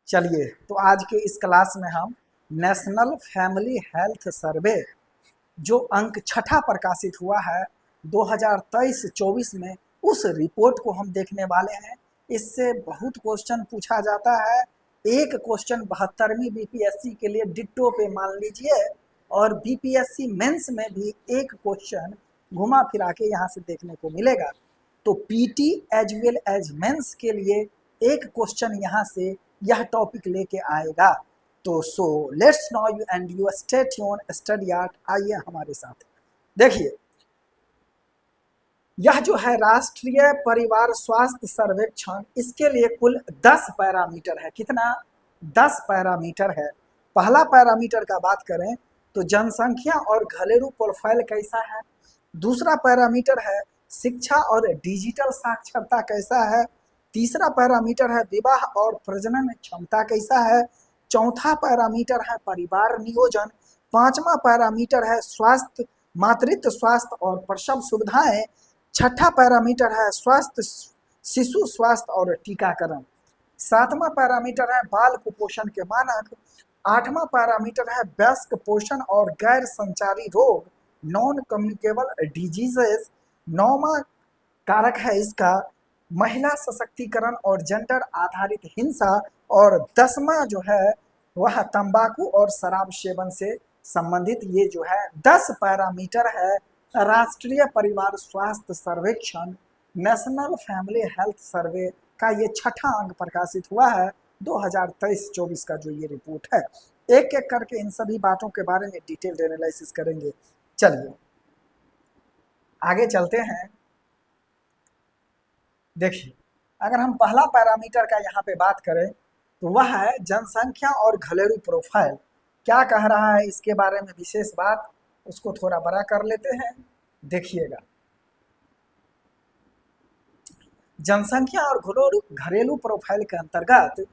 चलिए, तो आज के इस क्लास में हम नेशनल फैमिली हेल्थ सर्वे जो अंक छठा प्रकाशित हुआ है 2023-24 में, उस रिपोर्ट को हम देखने वाले हैं। इससे बहुत क्वेश्चन पूछा जाता है। एक क्वेश्चन 72वीं बीपीएससी के लिए डिट्टो पे मान लीजिए, और बीपीएससी मेंस में भी एक क्वेश्चन घुमा फिरा के यहाँ से देखने को मिलेगा। तो PT as well as mains के लिए एक क्वेश्चन यहाँ से यह टॉपिक लेके आएगा। तो so let's now you and you stay tune study art. आइए हमारे साथ। देखिए, यह जो है राष्ट्रीय परिवार स्वास्थ्य सर्वेक्षण, इसके लिए कुल 10 पैरामीटर है। कितना? 10 पैरामीटर है। पहला पैरामीटर का बात करें तो जनसंख्या और घरेलू प्रोफाइल कैसा है। दूसरा पैरामीटर है शिक्षा और डिजिटल साक्षरता कैसा है। तीसरा पैरामीटर है विवाह और प्रजनन क्षमता कैसा है। चौथा पैरामीटर है परिवार नियोजन। पांचवा पैरामीटर है स्वास्थ्य, मातृत्व स्वास्थ्य और प्रसव सुविधाएं। छठा पैरामीटर है स्वास्थ्य, शिशु स्वास्थ्य और टीकाकरण। सातवां पैरामीटर है बाल कुपोषण के मानक। आठवां पैरामीटर है वयस्क पोषण और गैर संचारी रोग, नॉन कम्युनिकेबल डिजीजेस। नौवां कारक है इसका महिला सशक्तिकरण और जेंडर आधारित हिंसा। और 10वां जो है वह तंबाकू और शराब सेवन से संबंधित। ये जो है 10 पैरामीटर है राष्ट्रीय परिवार स्वास्थ्य सर्वेक्षण नेशनल फैमिली हेल्थ सर्वे का। ये छठा अंक प्रकाशित हुआ है 2023-24 का जो ये रिपोर्ट है। एक एक करके इन सभी बातों के बारे में डिटेल्ड एनालिसिस करेंगे। चलिए आगे चलते हैं। देखिए, अगर हम पहला पैरामीटर का यहाँ पे बात करें तो वह है जनसंख्या और घरेलू प्रोफाइल। क्या कह रहा है इसके बारे में विशेष बात, उसको थोड़ा बड़ा कर लेते हैं। देखिएगा, जनसंख्या और घरेलू प्रोफाइल के अंतर्गत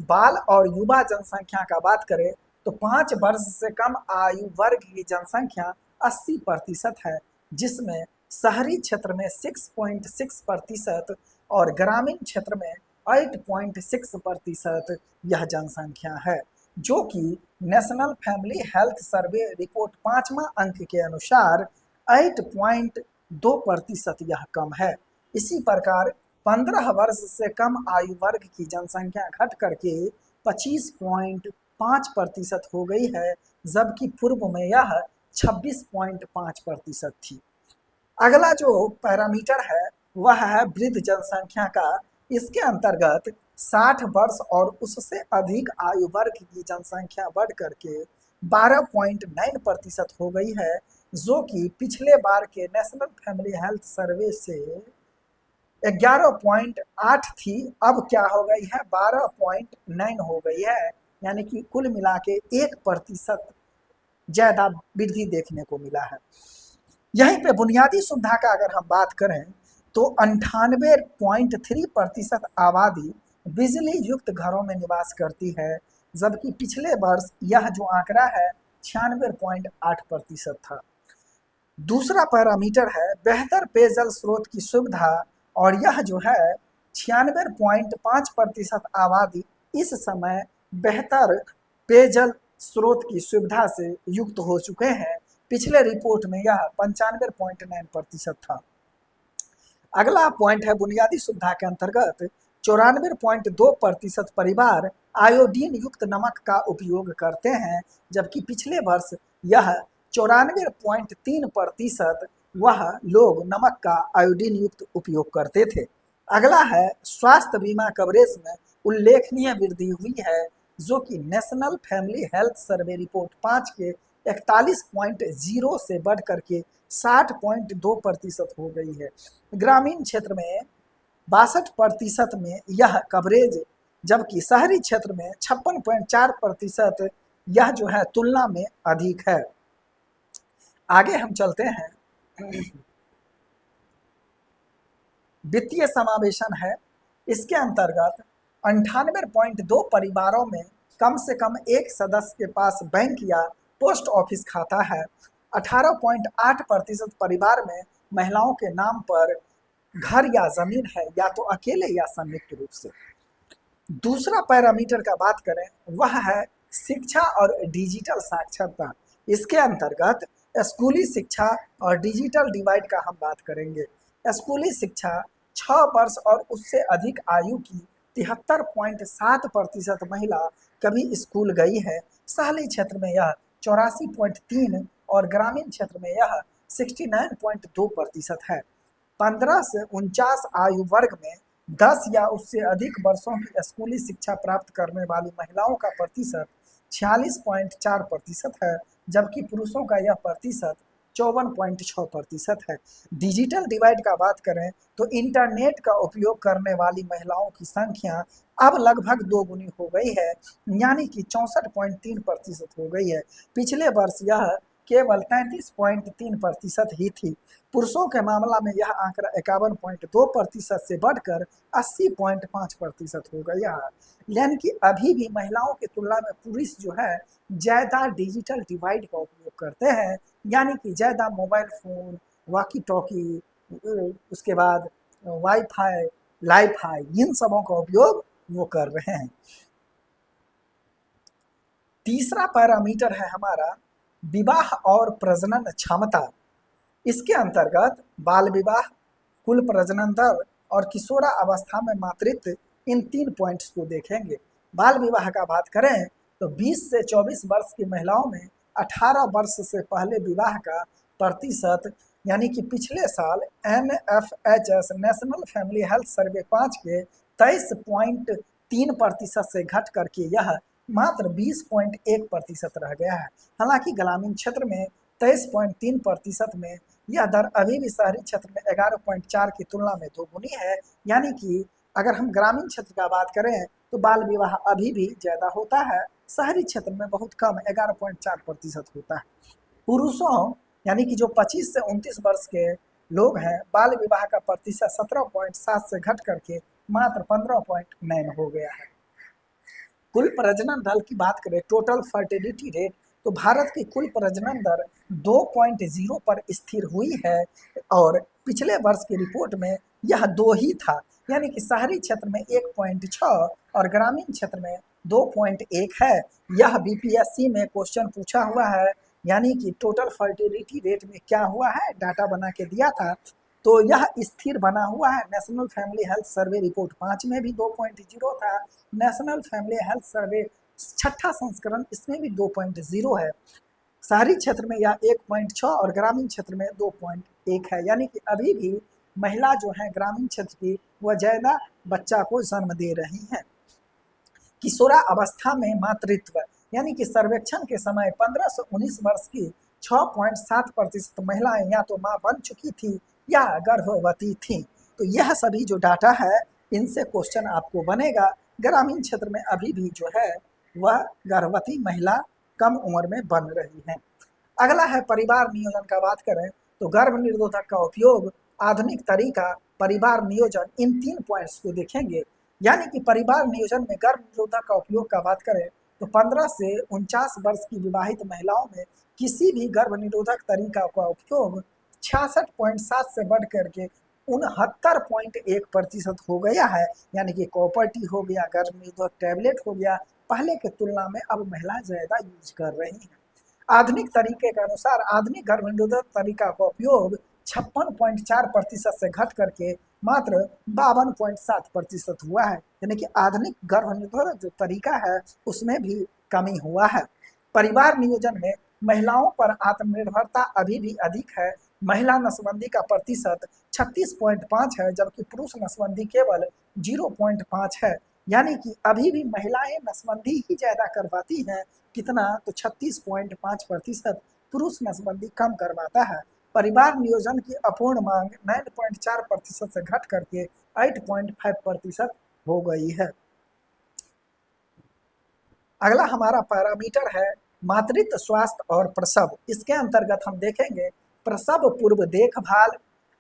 बाल और युवा जनसंख्या का बात करें तो 5 वर्ष से कम आयु वर्ग की जनसंख्या 80% है, जिसमें शहरी क्षेत्र में 6.6% और ग्रामीण क्षेत्र में 8.6% यह जनसंख्या है, जो कि national family health survey report 5वां अंक के अनुसार 8.2% यह कम है। इसी प्रकार 15 वर्ष से कम आयु वर्ग की जनसंख्या घट करके 25.5% हो गई है, जबकि पूर्व में यह 26.5% थी। अगला जो पैरामीटर है वह है वृद्ध जनसंख्या का। इसके अंतर्गत 60 वर्ष और उससे अधिक आयु वर्ग की जनसंख्या बढ़ करके 12.9% हो गई है, जो कि पिछले बार के नेशनल फैमिली हेल्थ सर्वे से 11.8 थी, अब क्या हो गई है 12.9 हो गई है। यानी कि कुल मिला के 1% ज्यादा वृद्धि देखने को मिला है। यहीं पे बुनियादी सुविधा का अगर हम बात करें तो 98.3% आबादी बिजली युक्त घरों में निवास करती है, जबकि पिछले वर्ष यह जो आंकड़ा है 96.8% था। दूसरा पैरामीटर है बेहतर पेयजल स्रोत की सुविधा, और यह जो है 96.5% आबादी इस समय बेहतर पेयजल स्रोत की सुविधा से युक्त हो चुके हैं। पिछले रिपोर्ट में यह 95.9% था। अगला पॉइंट है बुनियादी सुविधा के अंतर्गत 94.2% परिवार आयोडीन युक्त नमक का उपयोग करते हैं, जबकि पिछले वर्ष यह 94.3% वह लोग नमक का आयोडीन युक्त उपयोग करते थे। अगला है स्वास्थ्य बीमा कवरेज में उल्लेखनीय वृद्धि हुई है, जो कि national family health survey report 5 के 41.0 से बढ़ करके 60.2% हो गई है। ग्रामीण क्षेत्र में 62% में यह कवरेज, जबकि शहरी क्षेत्र में 56.4% यह जो है तुलना में अधिक है। आगे हम चलते हैं। वित्तीय समावेशन है। इसके अंतर्गत 98.2 परिवारों में कम से कम एक सदस्य के पास बैंक या पोस्ट ऑफिस खाता है। 18.8% परिवार में महिलाओं के नाम पर घर या जमीन है, या तो अकेले या संयुक्त रूप से। दूसरा पैरामीटर का बात करें वह है शिक्षा और डिजिटल साक्षरता। इसके अंतर्गत स्कूली शिक्षा और डिजिटल डिवाइड का हम बात करेंगे। स्कूली शिक्षा 6 वर्ष और उससे अधिक आयु की 73.7% महिला कभी स्कूल गई है। शहरी क्षेत्र में यह 84.3 और ग्रामीण क्षेत्र में यह 69.2% है। 15 से 49 आयु वर्ग में 10 या उससे अधिक वर्षों की स्कूली शिक्षा प्राप्त करने वाली महिलाओं का प्रतिशत 46.4% है, जबकि पुरुषों का यह प्रतिशत 54.6% है। डिजिटल डिवाइड का बात करें तो इंटरनेट का उपयोग करने वाली महिलाओं की संख्या अब लगभग दोगुनी हो गई है, यानी कि 64.3% हो गई है। पिछले वर्ष यह केवल 33.3% ही थी। पुरुषों के मामला में यह आंकड़ा 51.2% से बढ़कर 80.5% हो गया है। यानी कि अभी भी महिलाओं की तुलना में पुरुष जो है ज़्यादा डिजिटल डिवाइड का उपयोग करते हैं, यानी कि ज़्यादा मोबाइल फ़ोन, वॉकी टॉकी, उसके बाद वाईफाई, लाईफाई, इन सबों का उपयोग वो कर रहे हैं। तीसरा पैरामीटर है हमारा विवाह और प्रजनन क्षमता। इसके अंतर्गत बाल विवाह, कुल प्रजनन दर और किशोरा अवस्था में मातृत्व, इन 3 पॉइंट्स को देखेंगे। बाल विवाह का बात करें तो 20 से 24 वर्ष की महिलाओं में 18 वर्ष से पहले विवाह का प्रतिशत, यानी कि पिछले साल NFHS नेशनल फैमिली हेल्थ सर्वे 5 के 23.3% से घट करके यह मात्र 20.1% रह गया है। हालांकि ग्रामीण क्षेत्र में 23.3% में यह दर अभी भी शहरी क्षेत्र में 11.4 की तुलना में दोगुनी है। यानी कि अगर हम ग्रामीण क्षेत्र का बात करें तो बाल विवाह अभी भी ज़्यादा होता है, शहरी क्षेत्र में बहुत कम 11.4% होता है। पुरुषों यानी कि जो 25 से 29 वर्ष के लोग हैं, बाल विवाह का प्रतिशत 17.7 से घट करके मात्र 15.9 हो गया है। कुल प्रजनन दर की बात करें, टोटल फर्टिलिटी रेट, तो भारत की कुल प्रजनन दर 2.0 पर स्थिर हुई है और पिछले वर्ष की रिपोर्ट में यह 2 ही था। यानी कि शहरी क्षेत्र में 1.6 और ग्रामीण क्षेत्र में 2.1 है। यह बीपीएससी में क्वेश्चन पूछा हुआ है, यानी कि टोटल फर्टिलिटी रेट में क्या हुआ है, डाटा बना के दिया था, तो यह स्थिर बना हुआ है। National family health survey report 5 में भी 2.0 था। नेशनल फैमिली हेल्थ सर्वे 6ठा संस्करण, इसमें भी 2.0 है। शहरी क्षेत्र में यह 1.6 और ग्रामीण क्षेत्र में 2.1 है। यानी कि अभी भी महिला जो है ग्रामीण क्षेत्र की वह ज़्यादा बच्चा को जन्म दे रही हैं। किशोरा अवस्था में मातृत्व, यानी कि सर्वेक्षण के समय 15 से 19 वर्ष की 6.7% महिलाएं या तो मां बन चुकी थी या गर्भवती थी। तो यह सभी जो डाटा है इनसे क्वेश्चन आपको बनेगा। ग्रामीण क्षेत्र में अभी भी जो है वह गर्भवती महिला कम उम्र में बन रही है। अगला है परिवार नियोजन का बात करें तो गर्भ निरोधक का उपयोग, आधुनिक तरीका, परिवार नियोजन, इन 3 पॉइंट्स को देखेंगे। यानी कि परिवार नियोजन में गर्भ निरोधक का उपयोग का बात करें तो 15 से 49 वर्ष की विवाहित महिलाओं में किसी भी गर्भ निरोधक तरीका का उपयोग 66.7 से बढ़ करके 69.1% हो गया है। यानी कि कॉपर-टी हो गया, गर्भ निरोधक टैबलेट हो गया, पहले की तुलना में अब महिलाएं ज़्यादा यूज कर रही हैं। आधुनिक तरीके के अनुसार आधुनिक गर्भ निरोधक तरीका का उपयोग 56.4% से घट करके मात्र 52.7% हुआ है। यानी कि आधुनिक गर्भ निरोधक जो तरीका है उसमें भी कमी हुआ है। परिवार नियोजन में महिलाओं पर आत्मनिर्भरता अभी भी अधिक है। महिला नसबंदी का प्रतिशत 36.5 है, जबकि पुरुष नसबंदी केवल 0.5 है। यानी कि अभी भी महिलाएं नसबंदी ही ज़्यादा करवाती हैं। कितना? तो 36.5%। पुरुष नसबंदी कम करवाता है। परिवार नियोजन की अपूर्ण मांग 9.4% से घट करके 8.5% हो गई है। अगला हमारा पैरामीटर है मातृत्व स्वास्थ्य और प्रसव। इसके अंतर्गत हम देखेंगे प्रसव पूर्व देखभाल,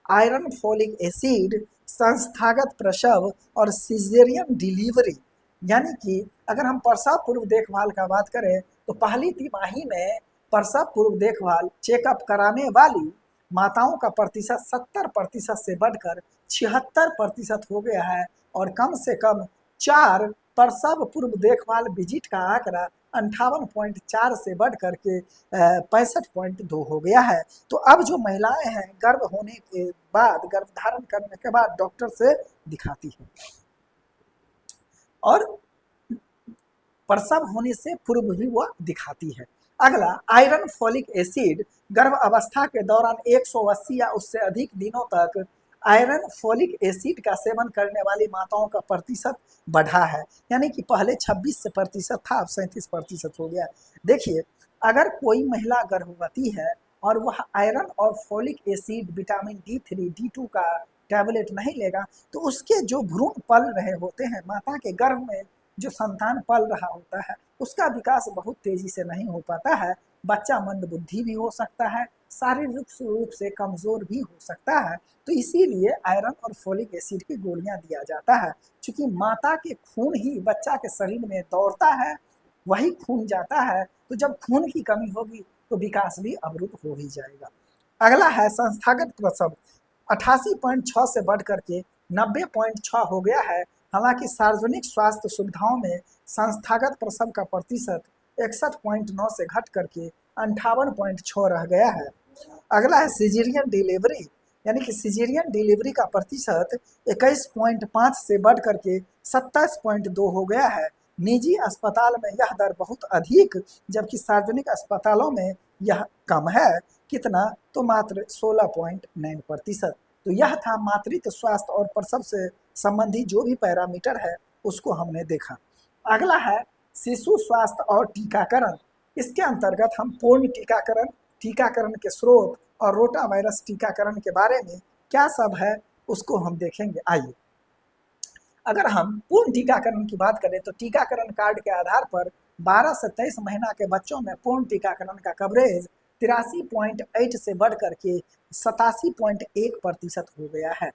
आयरन फोलिक एसिड, संस्थागत प्रसव और सिजेरियन डिलीवरी। यानी कि अगर हम प्रसव पूर्व देखभाल का बात करें तो पहली तिमाही में प्रसव पूर्व देखभाल चेकअप कराने वाली माताओं का प्रतिशत 70% से बढ़कर 76% हो गया है और कम से कम 4 प्रसव पूर्व देखभाल विजिट का आंकड़ा 58.4 से बढ़ करके 65.2 हो गया है। तो अब जो महिलाएं हैं गर्भ होने के बाद, गर्भ धारण करने के बाद डॉक्टर से दिखाती है, और प्रसव होने से पूर्व भी वह दिखाती है। अगला, आयरन फोलिक एसिड गर्भ अवस्था के दौरान 180 या उससे अधिक दिनों तक आयरन फोलिक एसिड का सेवन करने वाली माताओं का प्रतिशत बढ़ा है, यानी कि पहले 26% था, अब 37% हो गया। देखिए, अगर कोई महिला गर्भवती है और वह आयरन और folic acid, vitamin D3, D2 का टैबलेट नहीं लेगा तो उसके जो भ्रूण पल रहे होते हैं, माता के गर्भ में जो संतान पल रहा होता है, उसका विकास बहुत तेजी से नहीं हो पाता है। बच्चा मंदबुद्धि भी हो सकता है, शारीरिक रूप से कमजोर भी हो सकता है। तो इसीलिए आयरन और फोलिक एसिड की गोलियां दिया जाता है। क्योंकि माता के खून ही बच्चा के शरीर में दौड़ता है, वही खून जाता है, तो जब खून की कमी होगी तो विकास भी अवरुद्ध हो ही जाएगा। अगला है संस्थागत प्रसव, 88.6 से बढ़ करके 90.6 हो गया है। हालांकि सार्वजनिक स्वास्थ्य सुविधाओं में संस्थागत प्रसव का प्रतिशत 61.9 से घट करके 58.6 रह गया है। अगला है सिजेरियन डिलीवरी, यानी कि सिजेरियन डिलीवरी का प्रतिशत 21.5 से बढ़ करके 27.2 हो गया है। निजी अस्पताल में यह दर बहुत अधिक, जबकि सार्वजनिक अस्पतालों में यह कम है। कितना? तो मात्र 16.9%। तो यह था मातृत्व स्वास्थ्य और प्रसव से संबंधी जो भी पैरामीटर है उसको हमने देखा। अगला है शिशु स्वास्थ्य और टीकाकरण। इसके अंतर्गत हम पूर्ण टीकाकरण, टीकाकरण के स्रोत और रोटा वायरस टीकाकरण के बारे में क्या सब है उसको हम देखेंगे। आइए, अगर हम पूर्ण टीकाकरण की बात करें तो टीकाकरण कार्ड के आधार पर 12 से 23 महीना के बच्चों में पूर्ण टीकाकरण का कवरेज 83.8 से बढ़ करके 87.1% हो गया है।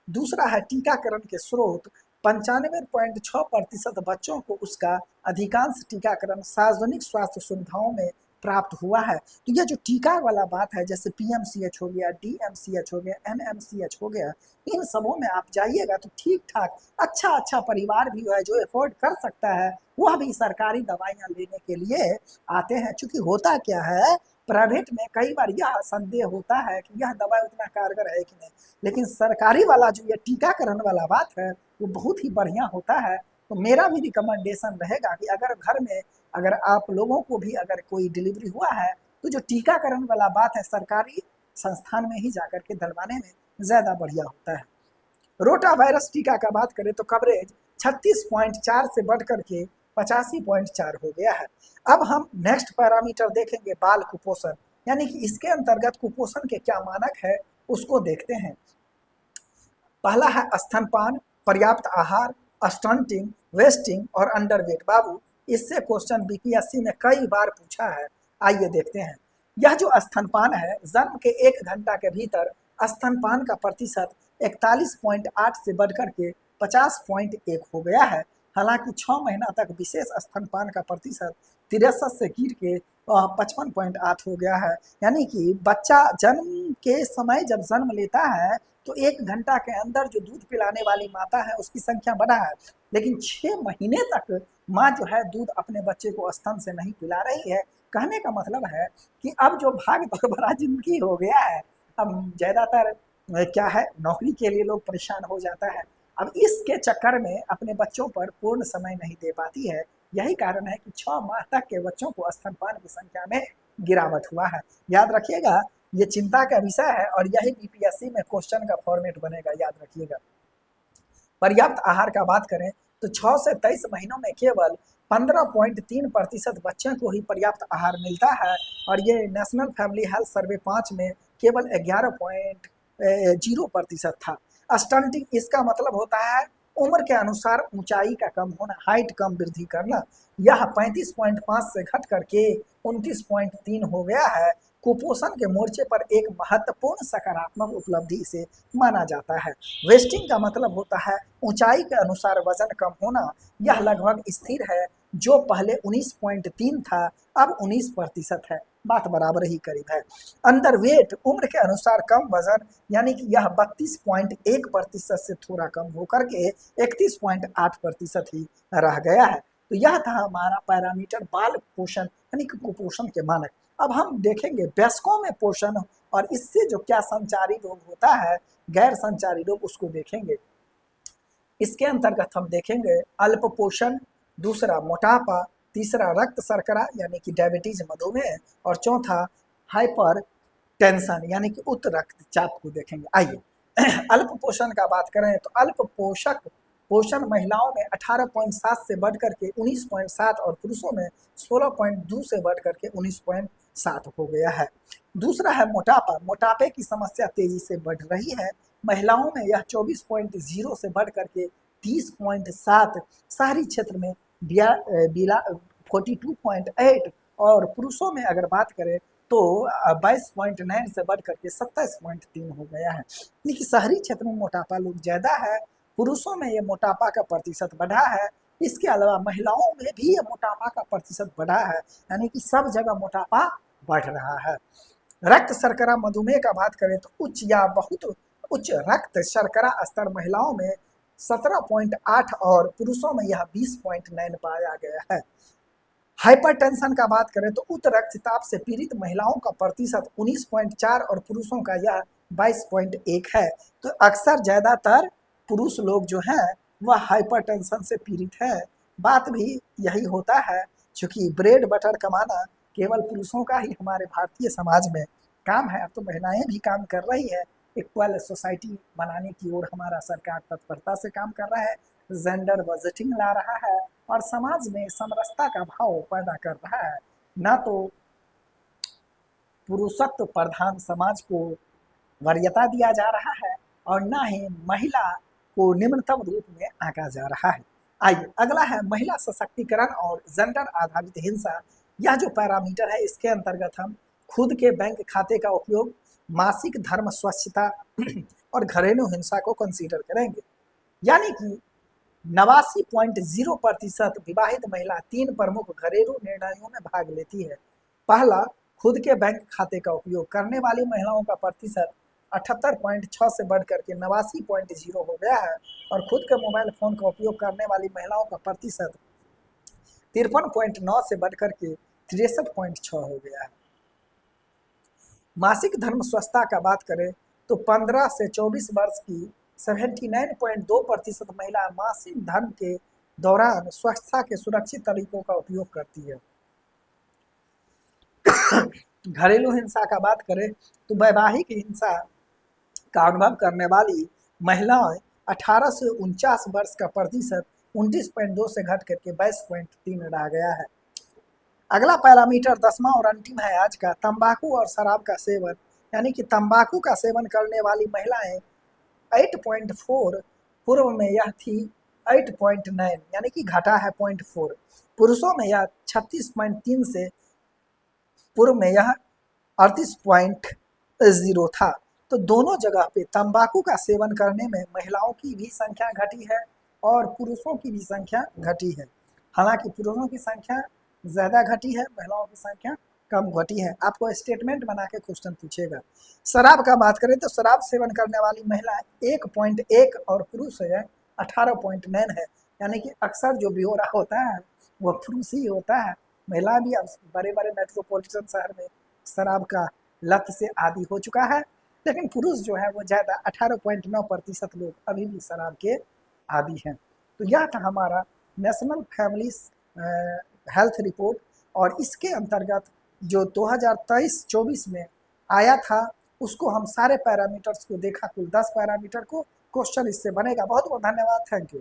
दूसरा है टीकाकरण के स्रोत, 95.6% बच्चों को उसका अधिकांश टीकाकरण सार्वजनिक स्वास्थ्य सुविधाओं में प्राप्त हुआ है। तो यह जो टीका वाला बात है, जैसे PMCH हो गया, DMCH हो गया, NMCH हो गया, इन सबों में आप जाइएगा तो ठीक ठाक अच्छा परिवार भी है जो अफोर्ड कर सकता है, वह भी सरकारी दवाइयाँ लेने के लिए आते हैं। चूँकि होता क्या है, प्राइवेट में कई बार यह संदेह होता है कि यह दवाई उतना कारगर है कि नहीं, लेकिन सरकारी वाला जो ये टीकाकरण वाला बात है वो बहुत ही बढ़िया होता है। तो मेरा भी रिकमेंडेशन रहेगा कि अगर घर में अगर आप लोगों को भी अगर कोई डिलीवरी हुआ है तो जो टीकाकरण वाला बात है सरकारी संस्थान में ही जाकर के दिलवाने में ज़्यादा बढ़िया होता है। रोटा वायरस टीका का बात करें तो कवरेज 36.4 से बढ़ करके 85.4 हो गया है। अब हम नेक्स्ट पैरामीटर देखेंगे, बाल कुपोषण, यानी कि इसके अंतर्गत कुपोषण के क्या मानक है उसको देखते हैं। पहला है स्तनपान, पर्याप्त आहार, स्टंटिंग, वेस्टिंग और अंडरवेट। बाबू, इससे क्वेश्चन BPSC में कई बार पूछा है। आइए देखते हैं। यह जो स्तनपान है, जन्म के 1 घंटा के भीतर स्तनपान का प्रतिशत 41.8 से बढ़कर के 50.1 हो गया है। हालांकि 6 महीना तक विशेष स्तनपान का प्रतिशत 63 से गिर के 55.8 हो गया है। यानी कि बच्चा जन्म के समय जब जन्म लेता है तो 1 घंटा के अंदर जो दूध पिलाने वाली माता है उसकी संख्या बढ़ा है, लेकिन 6 महीने तक माँ जो है दूध अपने बच्चे को स्तन से नहीं पिला रही है। कहने का मतलब है कि अब जो भाग दौड़ भरा जिंदगी हो गया है, अब ज़्यादातर क्या है, नौकरी के लिए लोग परेशान हो जाता है। अब इसके चक्कर में अपने बच्चों पर पूर्ण समय नहीं दे पाती है। यही कारण है कि 6 माह तक के बच्चों को स्तनपान की संख्या में गिरावट हुआ है। याद रखिएगा, ये चिंता का विषय है और यही BPSC में क्वेश्चन का फॉर्मेट बनेगा, याद रखिएगा। पर्याप्त आहार का बात करें तो 6 से 23 महीनों में केवल 15.3% बच्चों को ही पर्याप्त आहार मिलता है, और ये नेशनल फैमिली हेल्थ सर्वे 5 में केवल 11.0% था। स्टंटिंग, इसका मतलब होता है उम्र के अनुसार ऊंचाई का कम होना, हाइट कम वृद्धि करना। यह 35.5 से घट करके 29.3 हो गया है। कुपोषण के मोर्चे पर एक महत्वपूर्ण सकारात्मक उपलब्धि इसे माना जाता है। वेस्टिंग का मतलब होता है ऊंचाई के अनुसार वजन कम होना। यह लगभग स्थिर है, जो पहले 19.3 था अब 19% है। बात बराबर ही करीब है। अंडर वेट उम्र के अनुसार कम वजन, यानी कि यह 32.1% से थोड़ा कम होकर के 31.8% ही रह गया है। तो यह था हमारा पैरामीटर बाल पोषण यानी कि कुपोषण के मानक। अब हम देखेंगे वयस्कों में पोषण और इससे जो क्या संचारी रोग होता है, गैर संचारी रोग, उसको देखेंगे। इसके अंतर्गत हम देखेंगे अल्प पोषण, दूसरा मोटापा, तीसरा रक्त शर्करा यानी कि डायबिटीज मधुमेह, और चौथा हाइपर टेंशन यानी कि उच्च रक्तचाप को देखेंगे। आइए अल्प पोषण का बात करें तो अल्प पोषण महिलाओं में 18.7 से बढ़कर के 19.7 और पुरुषों में 16.2 से बढ़कर के 19.7 हो गया है। दूसरा है मोटापा। मोटापे की समस्या तेजी से बढ़ रही है। महिलाओं में यह 24.0 से बढ़ करके 30.7, शहरी क्षेत्र में 42.8 और पुरुषों में अगर बात करें तो 22.9 से बढ़ करके 27.3 हो गया है। लेकिन शहरी क्षेत्र में मोटापा लोग ज़्यादा है, पुरुषों में ये मोटापा का प्रतिशत बढ़ा है। इसके अलावा महिलाओं में भी ये मोटापा का प्रतिशत बढ़ा है, यानी कि सब जगह मोटापा बढ़ रहा है। रक्त शर्करा मधुमेह का बात करें तो उच्च या बहुत उच्च रक्त शर्करा स्तर महिलाओं में 17.8 और पुरुषों में यह 20.9 पाया गया है। हाइपरटेंशन का बात करें तो उच्च रक्तचाप से पीड़ित महिलाओं का प्रतिशत 19.4 और पुरुषों का यह 22.1 है। तो अक्सर ज़्यादातर पुरुष लोग जो हैं वह हाइपरटेंशन से पीड़ित है। बात भी यही होता है, क्योंकि ब्रेड बटर कमाना केवल पुरुषों का ही हमारे भारतीय समाज में काम है। अब तो महिलाएं भी काम कर रही है। इक्वल सोसाइटी बनाने की ओर हमारा सरकार तत्परता से काम कर रहा है, जेंडर बजटिंग ला रहा है और समाज में समरसता का भाव पैदा कर रहा है। न तो पुरुषत्व प्रधान समाज को वरीयता दिया जा रहा है और न ही महिला को निम्नतम रूप में आंका जा रहा है। आइए अगला है महिला सशक्तिकरण और जेंडर आधारित हिंसा। यह जो पैरामीटर है इसके अंतर्गत हम खुद के बैंक खाते का उपयोग, मासिक धर्म स्वच्छता और घरेलू हिंसा को कंसीडर करेंगे। यानी कि 89.0% विवाहित महिला 3 प्रमुख घरेलू निर्णयों में भाग लेती है। पहला, खुद के बैंक खाते का उपयोग करने वाली महिलाओं का प्रतिशत 78.6 से बढ़कर के 89.0 हो गया है और खुद के मोबाइल फोन का उपयोग करने वाली महिलाओं का प्रतिशत 53.9 से बढ़कर के 63.6 हो गया है। मासिक धर्म स्वच्छता का बात करें तो 15 से 24 वर्ष की 79.2% महिला मासिक धर्म के दौरान स्वच्छता के सुरक्षित तरीकों का उपयोग करती है। घरेलू हिंसा का बात करें तो वैवाहिक हिंसा का अनुभव करने वाली महिलाएं 18 से 49 वर्ष का प्रतिशत 29.2 से घट करके 22.3 रह गया है। अगला पैरामीटर 10वां और अंतिम है आज का, तंबाकू और शराब का सेवन। यानी कि तंबाकू का सेवन करने वाली महिलाएं 8.4, पूर्व में यह थी 8.9 यानी कि घटा है 0.4। पुरुषों में यह 36.3 से पूर्व में यह 38.0 था। तो दोनों जगह पे तंबाकू का सेवन करने में महिलाओं की भी संख्या घटी है और पुरुषों की भी संख्या घटी है। हालांकि पुरुषों की संख्या ज़्यादा घटी है, महिलाओं की संख्या कम घटी है। आपको स्टेटमेंट बना के क्वेश्चन पूछेगा। शराब का बात करें तो शराब सेवन करने वाली महिला 1.1 और पुरुष है 18.9 है। यानी कि अक्सर जो ब्यौरा होता है वह पुरुष ही होता है। महिला भी अब बड़े बड़े मेट्रोपॉलिटन शहर में शराब का लत से आदी हो चुका है, लेकिन पुरुष जो है वो ज़्यादा 18.9% लोग अभी भी शराब के आदी हैं। तो यह था हमारा नेशनल फैमिली हेल्थ रिपोर्ट और इसके अंतर्गत जो 2023-24 में आया था उसको हम सारे पैरामीटर्स को देखा, कुल 10 पैरामीटर को। क्वेश्चन इससे बनेगा। बहुत बहुत धन्यवाद, थैंक यू।